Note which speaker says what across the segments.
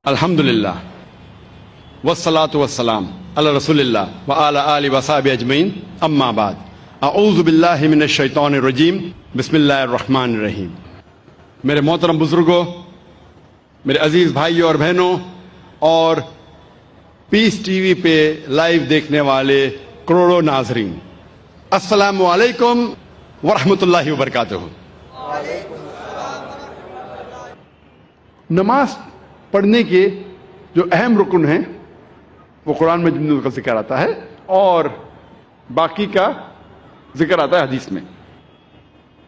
Speaker 1: الحمدللہ والصلاة والسلام علی رسول اللہ وعلی آلہ وصحبہ اجمعین، اما بعد، اعوذ باللہ من الشیطان الرجیم، بسم اللہ الرحمن الرحیم۔ میرے محترم بزرگوں، میرے عزیز بھائیوں اور بہنوں، اور پیس ٹی وی پہ لائیو دیکھنے والے کروڑوں ناظرین، السلام علیکم ورحمۃ اللہ وبرکاتہ۔ نماز پڑھنے کے جو اہم رکن ہیں وہ قرآن مجید کا ذکر آتا ہے اور باقی کا ذکر آتا ہے حدیث میں،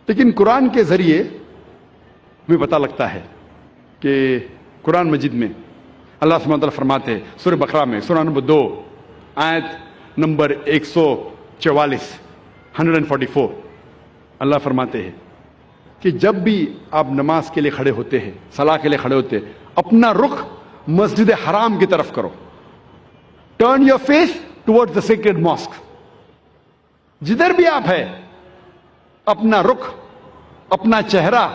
Speaker 1: لیکن قرآن کے ذریعے ہمیں پتہ لگتا ہے کہ قرآن مجید میں اللہ سبحانہ وتعالیٰ فرماتے ہیں سورہ بقرہ میں سورہ نمبر 2 آیت نمبر 144 144، اللہ فرماتے ہیں کہ جب بھی آپ نماز کے لیے کھڑے ہوتے ہیں، صلاح کے لیے کھڑے ہوتے ہیں، اپنا رخ مسجد حرام کی طرف کرو۔ Turn your face toward the sacred mosque. جدھر بھی آپ ہیں اپنا رخ، اپنا چہرہ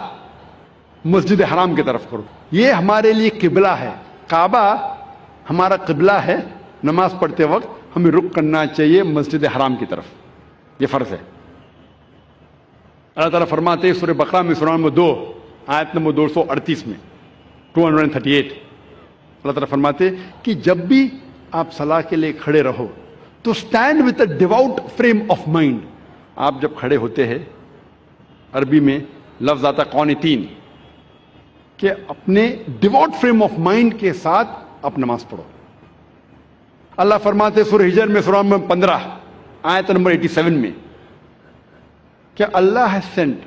Speaker 1: مسجد حرام کی طرف کرو۔ یہ ہمارے لیے قبلہ ہے، کعبہ ہمارا قبلہ ہے۔ نماز پڑھتے وقت ہمیں رخ کرنا چاہیے مسجد حرام کی طرف، یہ فرض ہے۔ اللہ تعالیٰ فرماتے ہیں سورہ بقرہ میں سورہ نمبر 2 آیت نمبر 238 میں 238، اللہ تعالیٰ فرماتے ہیں کہ جب بھی آپ صلاح کے لیے کھڑے رہو تو stand with a ڈیوٹ frame of mind. آپ جب کھڑے ہوتے ہیں، عربی میں لفظ آتا قانتین، کہ اپنے ڈیوٹ فریم آف مائنڈ کے ساتھ آپ نماز پڑھو۔ اللہ فرماتے ہیں سورہ ہجر میں سورہ نمبر 15 آیت نمبر 87 میں کہ اللہ has sent،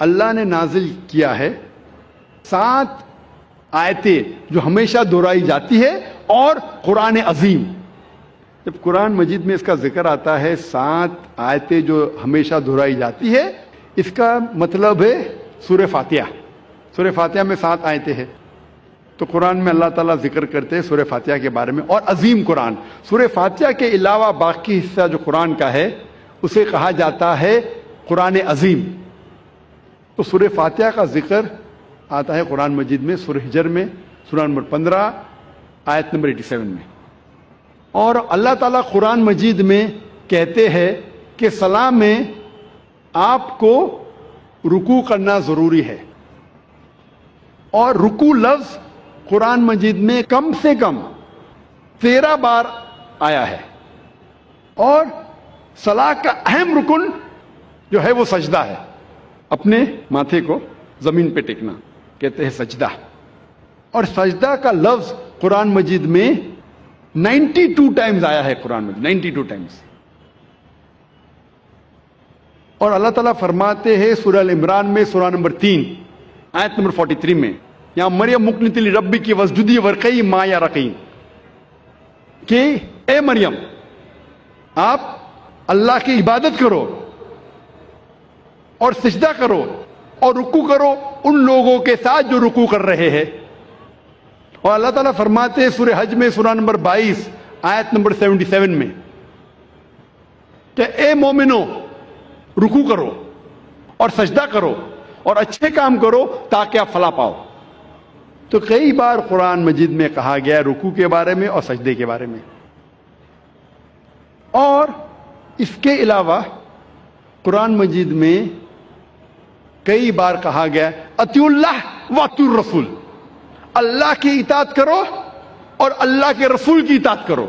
Speaker 1: اللہ نے نازل کیا ہے 7 آیتیں جو ہمیشہ دہرائی جاتی ہے، اور قرآن عظیم۔ جب قرآن مجید میں اس کا ذکر آتا ہے 7 آیتیں جو ہمیشہ دہرائی جاتی ہے، اس کا مطلب ہے سورہ فاتحہ۔ سورہ فاتحہ میں 7 آیتیں ہیں، تو قرآن میں اللہ تعالیٰ ذکر کرتے ہیں سورہ فاتحہ کے بارے میں، اور عظیم قرآن۔ سورہ فاتحہ کے علاوہ باقی حصہ جو قرآن کا ہے اسے کہا جاتا ہے قرآن عظیم۔ تو سورہ فاتحہ کا ذکر آتا ہے قرآن مجید میں سورہ ہجر میں سورہ نمبر 15 آیت نمبر 87 میں۔ اور اللہ تعالیٰ قرآن مجید میں کہتے ہیں کہ صلاح میں آپ کو رکوع کرنا ضروری ہے، اور رکوع لفظ قرآن مجید میں کم سے کم 13 بار آیا ہے، اور صلاح کا اہم رکن جو ہے وہ سجدہ ہے۔ اپنے ماتھے کو زمین پہ ٹیکنا کہتے ہیں سجدہ، اور سجدہ کا لفظ قرآن مجید میں 92 ٹائمز آیا ہے، قرآن مجید 92 ٹائمز۔ اور اللہ تعالیٰ فرماتے ہیں سورہ العمران میں سورہ نمبر 3 آیت نمبر 43 میں، یہاں مریم مقنتی لربی کی وسجدی ورقی ما یا رقیم، کہ اے مریم آپ اللہ کی عبادت کرو اور سجدہ کرو اور رکوع کرو ان لوگوں کے ساتھ جو رکوع کر رہے ہیں۔ اور اللہ تعالیٰ فرماتے ہیں سورہ حج میں سورہ نمبر 22 آیت نمبر 77 میں کہ اے مومنو رکوع کرو اور سجدہ کرو اور اچھے کام کرو تاکہ آپ فلاح پاؤ۔ تو کئی بار قرآن مجید میں کہا گیا ہے رکوع کے بارے میں اور سجدے کے بارے میں۔ اور اس کے علاوہ قرآن مجید میں کئی بار کہا گیا اطیعوا اللہ واطیعوا الرسول، اللہ کی اطاعت کرو اور اللہ کے رسول کی اطاعت کرو۔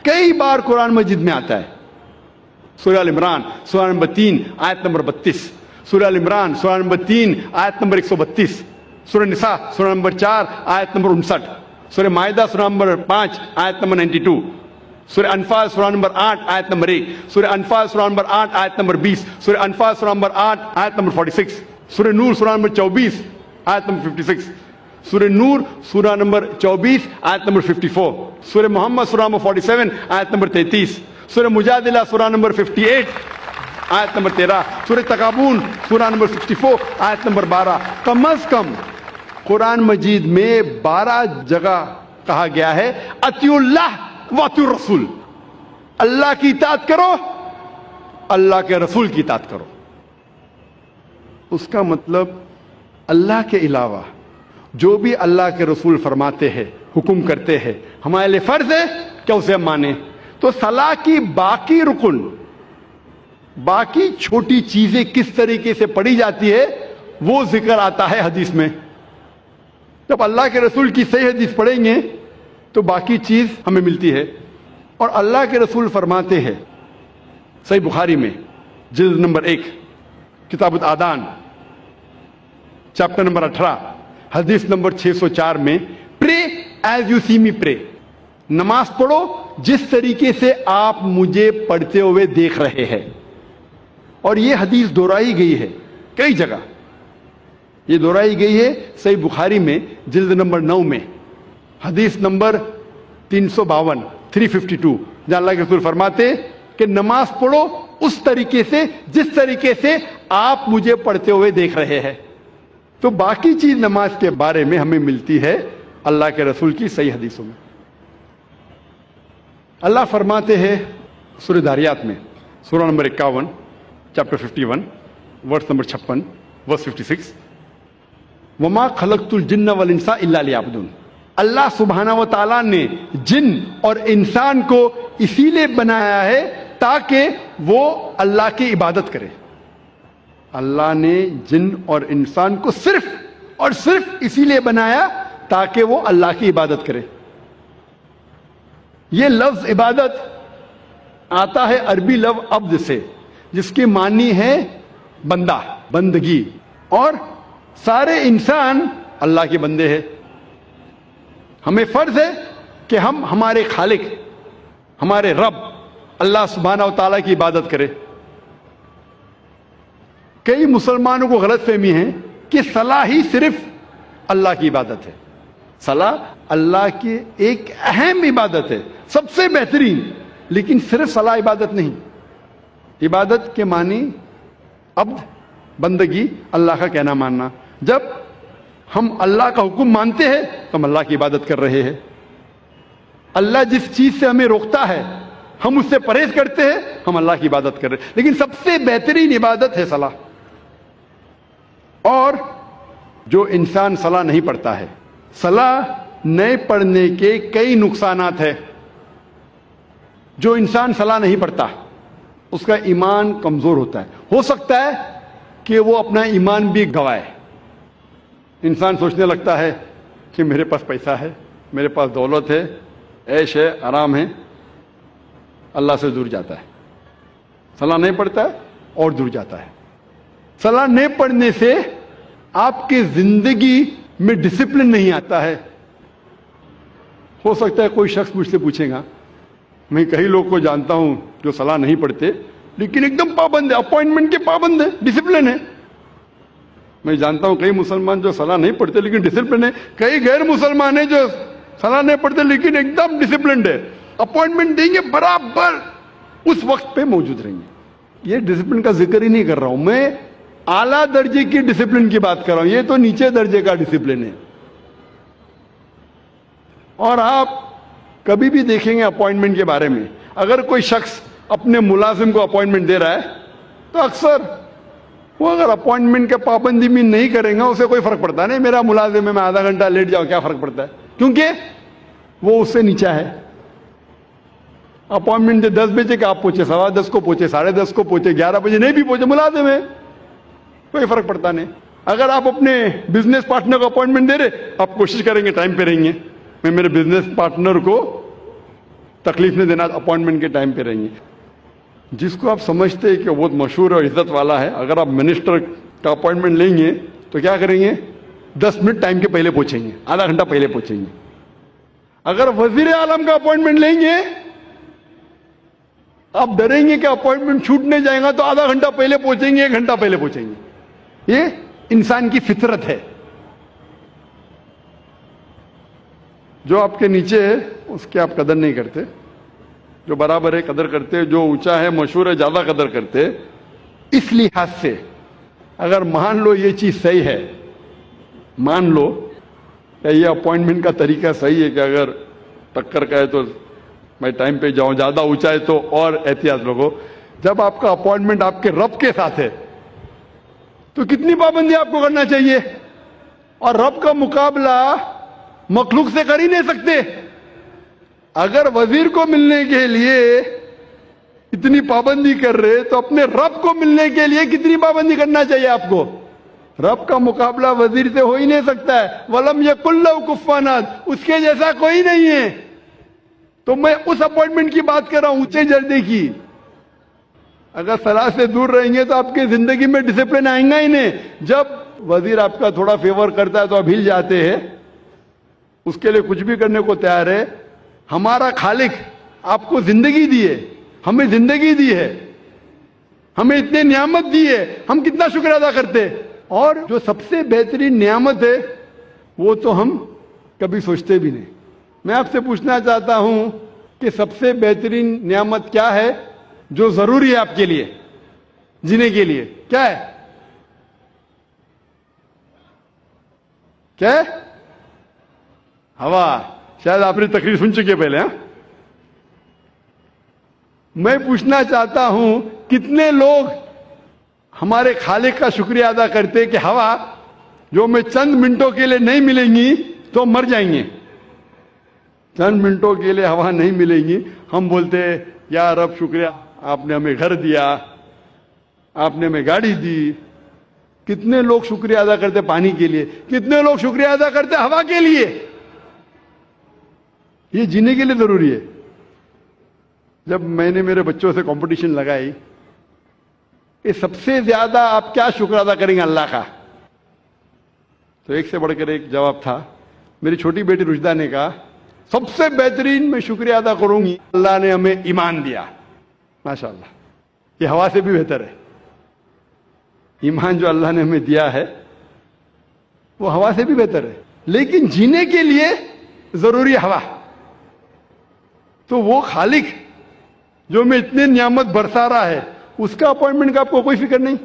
Speaker 1: کئی بار قرآن مجید میں آتا ہے۔ سورہ العمران سورہ نمبر 3 آیت نمبر 32، سورہ العمران سورہ نمبر 3 آیت نمبر 132، سورہ نساء سورہ نمبر 4 آیت نمبر 59، سورہ مائدہ سورہ نمبر 5 آیت نمبر 92، سورہ انفال سورہ نمبر 8 آیت نمبر 1، سورہ انفال سورہ نمبر 8 آیت نمبر 20، سورہ انفال سورہ نمبر 8 آیت نمبر 46، سورہ نور سورہ نمبر 24 آیت نمبر 56، سورہ نور سورہ نمبر 24 آیت نمبر 54، سورہ محمد سورہ نمبر 47 آیت نمبر 33، سورہ مجادلہ سورہ نمبر 58 آیت نمبر 13، سورہ تغابن سورہ نمبر 64 آیت نمبر 12۔ کم از کم قرآن مجید میں 12 جگہ کہا گیا ہے اطیعوا اللہ واطیعوا الرسول، اللہ کی اطاعت کرو، اللہ کے رسول کی اطاعت کرو۔ اس کا مطلب اللہ کے علاوہ جو بھی اللہ کے رسول فرماتے ہیں हुक्म करते हैं, हमारे लिए फर्ज है कि उसे हम माने। तो सलाह की बाकी रुकन, बाकी छोटी चीजें किस तरीके से पढ़ी जाती है वो जिक्र आता है हदीस में। जब अल्लाह के रसूल की सही हदीस पढ़ेंगे तो बाकी चीज हमें मिलती है। और अल्लाह के रसूल फरमाते हैं सही बुखारी में जिल्द नंबर 1 किताब आदान चैप्टर नंबर 18 हदीस नंबर 604 में, pray as you see me pray, नमाज पढ़ो जिस तरीके से आप मुझे पढ़ते हुए देख रहे हैं। और यह हदीस दोहराई गई है कई जगह, ये दोहराई गई है सही बुखारी में जिल्द नंबर 9 में हदीस नंबर 352 352, जहां अल्लाह के रसूल फरमाते कि नमाज पढ़ो उस तरीके से जिस तरीके से आप मुझे पढ़ते हुए देख रहे हैं। तो बाकी चीज नमाज के बारे में हमें मिलती है अल्लाह के रसूल की सही हदीसों में। अल्लाह फरमाते हैं सूरह दारियात में सूरह number 51 chapter 51 verse number 56 verse 56, वमा खलक़तुल जिन्न वल इंसा इल्ला लियअबुदून। अल्लाह सुब्हाना व तआला ने जिन और इंसान को इसीलिए बनाया है ताकि वो अल्लाह की इबादत करे। अल्लाह ने जिन और इंसान को सिर्फ और सिर्फ इसीलिए बनाया ताकि वो अल्लाह की इबादत करे। ये लफ्ज इबादत आता है अरबी लफ्ज अब्द से, जिसकी मानी है बंदा, बंदगी। और सारे इंसान अल्लाह के बंदे हैं। हमें फर्ज है कि हम हमारे खालिक, हमारे रब अल्लाह सुब्हाना व तआला की इबादत करें। कई मुसलमानों को गलतफहमी है कि सलाह ही सिर्फ अल्लाह की इबादत है। सलाह अल्लाह की एक अहम इबादत है, सबसे बेहतरीन, लेकिन सिर्फ सलाह इबादत नहीं। इबादत के मानी अब्द, बंदगी, अल्लाह का कहना मानना। जब हम अल्लाह का हुक्म मानते हैं तो हम अल्लाह की इबादत कर रहे हैं। अल्लाह जिस चीज से हमें रोकता है हम उससे परहेज करते हैं, हम अल्लाह की इबादत कर रहे हैं। लेकिन सबसे बेहतरीन इबादत है सलाह। और जो इंसान सलाह नहीं पढ़ता है, सलाह नहीं पढ़ने के कई नुकसानात है। जो इंसान सलाह नहीं पढ़ता उसका ईमान कमजोर होता है। हो सकता है कि वो अपना ईमान भी गवाए। इंसान सोचने लगता है कि मेरे पास पैसा है, मेरे पास दौलत है, ऐश है, आराम है, अल्लाह से दूर जाता है। सलाह नहीं पढ़ता है और दूर जाता है। सलाह नहीं पढ़ने से आपकी जिंदगी में डिसिप्लिन नहीं आता है। हो सकता है कोई शख्स मुझसे पूछेगा, मैं कई लोग को जानता हूं जो सलाह नहीं पढ़ते लेकिन एकदम पाबंद है, अपॉइंटमेंट के पाबंद है, डिसिप्लिन है। मैं जानता हूं कई मुसलमान जो सलाह नहीं पढ़ते लेकिन डिसिप्लिन है। कई गैर मुसलमान है जो सलाह नहीं पढ़ते लेकिन एकदम डिसिप्लिन है। अपॉइंटमेंट देंगे बराबर उस वक्त पे मौजूद रहेंगे। ये डिसिप्लिन का जिक्र ही नहीं कर रहा हूं मैं, आला दर्जे की डिसिप्लिन की बात कर रहा हूं। ये तो नीचे दर्जे का डिसिप्लिन है। और आप कभी भी देखेंगे अपॉइंटमेंट के बारे में, अगर कोई शख्स अपने मुलाजिम को अपॉइंटमेंट दे रहा है तो अक्सर वो अगर अपॉइंटमेंट के पाबंदी में नहीं करेंगे उसे कोई फर्क पड़ता नहीं। मेरा मुलाजिम है, मैं आधा घंटा लेट जाऊं, क्या फर्क पड़ता है, क्योंकि वो उससे नीचा है। अपॉइंटमेंट दे 10 बजे का, आप पहुंचे 10:15 को, पहुंचे 10:30 को, पहुंचे 11 बजे, नहीं भी पहुंचे, मुलाजिम है, कोई फर्क पड़ता नहीं। अगर आप अपने बिजनेस पार्टनर को अपॉइंटमेंट दे रहे, आप कोशिश करेंगे टाइम पे रहेंगे, मैं मेरे बिजनेस पार्टनर को तकलीफ नहीं देना, अपॉइंटमेंट के टाइम पे रहेंगे। जिसको आप समझते हैं कि बहुत मशहूर और इज्जत वाला है, अगर आप मिनिस्टर का अपॉइंटमेंट लेंगे तो क्या करेंगे, 10 मिनट टाइम के पहले पहुंचेंगे, आधा घंटा पहले पहुंचेंगे। अगर वजीर आलम का अपॉइंटमेंट लेंगे, आप डरेंगे कि अपॉइंटमेंट छूटने जाएगा तो आधा घंटा पहले पहुंचेंगे, 1 घंटा पहले पहुंचेंगे। ये इंसान की फितरत है। जो आपके नीचे है उसकी आप कदर नहीं करते, जो बराबर है कदर करते, जो ऊंचा है, मशहूर है, ज्यादा कदर करते। इस लिहाज से अगर मान लो ये चीज सही है, मान लो कि ये अपॉइंटमेंट का तरीका सही है कि अगर टक्कर का है तो मैं टाइम पे जाऊं, ज्यादा ऊंचा है तो और एहतियात रखो। जब आपका अपॉइंटमेंट आपके रब के साथ है तो कितनी पाबंदी आपको करना चाहिए। और रब का मुकाबला मखलूक से कर ही नहीं सकते। अगर वजीर को मिलने के लिए इतनी पाबंदी कर रहे तो अपने रब को मिलने के लिए कितनी पाबंदी करना चाहिए आपको? रब का मुकाबला वजीर से हो ही नहीं सकता है। वलम यकुल लहू कुफुवन अहद, उसके जैसा कोई नहीं है। तो मैं उस अपॉइंटमेंट की बात कर रहा हूं, ऊंचे दर्जे की। अगर सलाह से दूर रहेंगे तो आपकी जिंदगी में डिसिप्लिन आएगा ही नहीं। जब वजीर आपका थोड़ा फेवर करता है तो आप हिल जाते हैं, उसके लिए कुछ भी करने को तैयार है। हमारा खालिक आपको जिंदगी दी है, हमें जिंदगी दी है, हमें इतनी नियामत दी है, हम कितना शुक्र अदा करते। और जो सबसे बेहतरीन नियामत है वो तो हम कभी सोचते भी नहीं। मैं आपसे पूछना चाहता हूं कि सबसे बेहतरीन नियामत क्या है जो जरूरी है आपके लिए जीने के लिए? क्या है? क्या है? हवा। शायद आपने तकरीर सुन चुके पहले। हाँ, मैं पूछना चाहता हूं कितने लोग हमारे खालिक का शुक्रिया अदा करते कि हवा जो हमें चंद मिनटों के लिए नहीं मिलेंगी तो मर जाएंगे। चंद मिनटों के लिए हवा नहीं मिलेंगी, हम बोलते या रब शुक्रिया, आपने हमें घर दिया, आपने हमें गाड़ी दी। कितने लोग शुक्रिया अदा करते पानी के लिए, कितने लोग शुक्रिया अदा करते हवा के लिए। ये जीने के लिए जरूरी है। जब मैंने मेरे बच्चों से कंपटीशन लगाई कि सबसे ज्यादा आप क्या शुक्र अदा करेंगे अल्लाह का, तो एक से बढ़कर एक जवाब था। मेरी छोटी बेटी रुजदा ने कहा सबसे बेहतरीन मैं शुक्रिया अदा करूंगी अल्लाह ने हमें ईमान दिया। माशाअल्लाह, ये हवा से भी बेहतर है। ईमान जो अल्लाह ने हमें दिया है वो हवा से भी बेहतर है। लेकिन जीने के लिए जरूरी हवा। तो वो खालिक जो हमें इतने नियामत बरसा रहा है, उसका अपॉइंटमेंट का आपको कोई फिक्र नहीं।